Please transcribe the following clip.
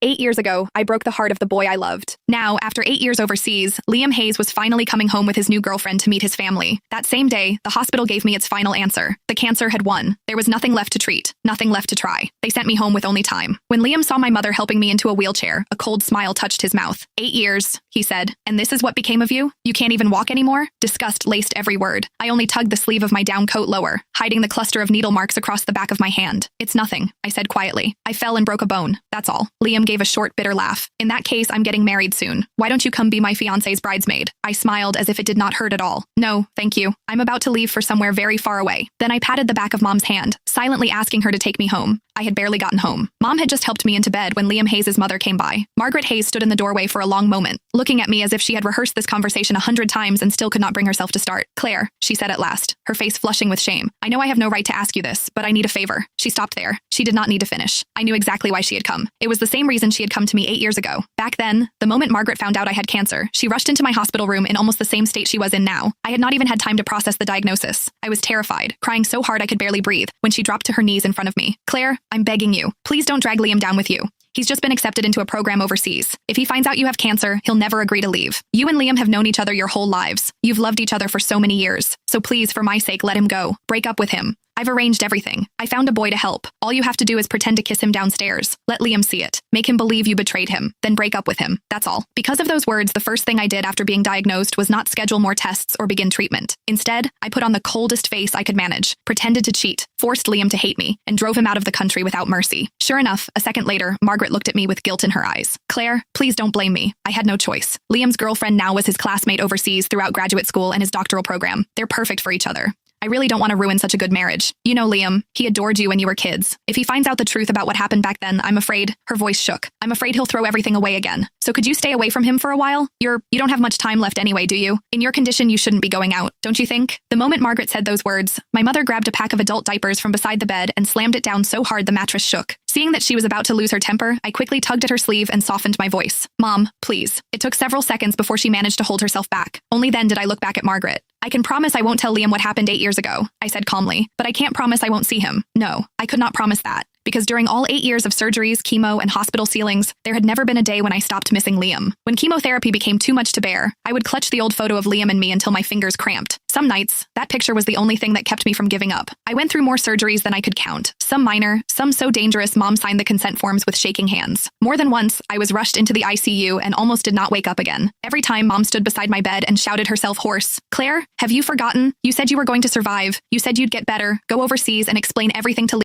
8 years ago, I broke the heart of the boy I loved. Now, after 8 years overseas, Liam Hayes was finally coming home with his new girlfriend to meet his family. That same day, the hospital gave me its final answer. The cancer had won. There was nothing left to treat, nothing left to try. They sent me home with only time. When Liam saw my mother helping me into a wheelchair, a cold smile touched his mouth. 8 years, he said, and this is what became of you? You can't even walk anymore? Disgust laced every word. I only tugged the sleeve of my down coat lower, hiding the cluster of needle marks across the back of my hand. It's nothing, I said quietly. I fell and broke a bone, that's all. Liam gave a short, bitter laugh. In that case, I'm getting married soon. Why don't you come be my fiancé's bridesmaid? I smiled as if it did not hurt at all. No, thank you. I'm about to leave for somewhere very far away. Then I patted the back of Mom's hand, silently asking her to take me home. I had barely gotten home. Mom had just helped me into bed when Liam Hayes' mother came by. Margaret Hayes stood in the doorway for a long moment, looking at me as if she had rehearsed this conversation 100 times and still could not bring herself to start. Claire, she said at last, her face flushing with shame. I know I have no right to ask you this, but I need a favor. She stopped there. She did not need to finish. I knew exactly why she had come. It was the same reason she had come to me 8 years ago. Back then, the moment Margaret found out I had cancer, she rushed into my hospital room in almost the same state she was in now. I had not even had time to process the diagnosis. I was terrified, crying so hard I could barely breathe, when she dropped to her knees in front of me. Claire, I'm begging you. Please don't drag Liam down with you. He's just been accepted into a program overseas. If he finds out you have cancer, he'll never agree to leave. You and Liam have known each other your whole lives. You've loved each other for so many years. So please, for my sake, let him go. Break up with him. I've arranged everything. I found a boy to help. All you have to do is pretend to kiss him downstairs. Let Liam see it. Make him believe you betrayed him. Then break up with him. That's all. Because of those words, the first thing I did after being diagnosed was not schedule more tests or begin treatment. Instead, I put on the coldest face I could manage, pretended to cheat, forced Liam to hate me, and drove him out of the country without mercy. Sure enough, a second later, Margaret looked at me with guilt in her eyes. Claire, please don't blame me. I had no choice. Liam's girlfriend now was his classmate overseas throughout graduate school and his doctoral program. They're perfect for each other. I really don't want to ruin such a good marriage. You know Liam, he adored you when you were kids. If he finds out the truth about what happened back then, I'm afraid, her voice shook. I'm afraid he'll throw everything away again. So could you stay away from him for a while? You don't have much time left anyway, do you? In your condition, you shouldn't be going out, don't you think? The moment Margaret said those words, my mother grabbed a pack of adult diapers from beside the bed and slammed it down so hard the mattress shook. Seeing that she was about to lose her temper, I quickly tugged at her sleeve and softened my voice. Mom, please. It took several seconds before she managed to hold herself back. Only then did I look back at Margaret. I can promise I won't tell Liam what happened 8 years ago, I said calmly, but I can't promise I won't see him. No, I could not promise that. Because during all 8 years of surgeries, chemo, and hospital ceilings, there had never been a day when I stopped missing Liam. When chemotherapy became too much to bear, I would clutch the old photo of Liam and me until my fingers cramped. Some nights, that picture was the only thing that kept me from giving up. I went through more surgeries than I could count. Some minor, some so dangerous Mom signed the consent forms with shaking hands. More than once, I was rushed into the ICU and almost did not wake up again. Every time Mom stood beside my bed and shouted herself hoarse, Claire, have you forgotten? You said you were going to survive. You said you'd get better, go overseas and explain everything to Liam.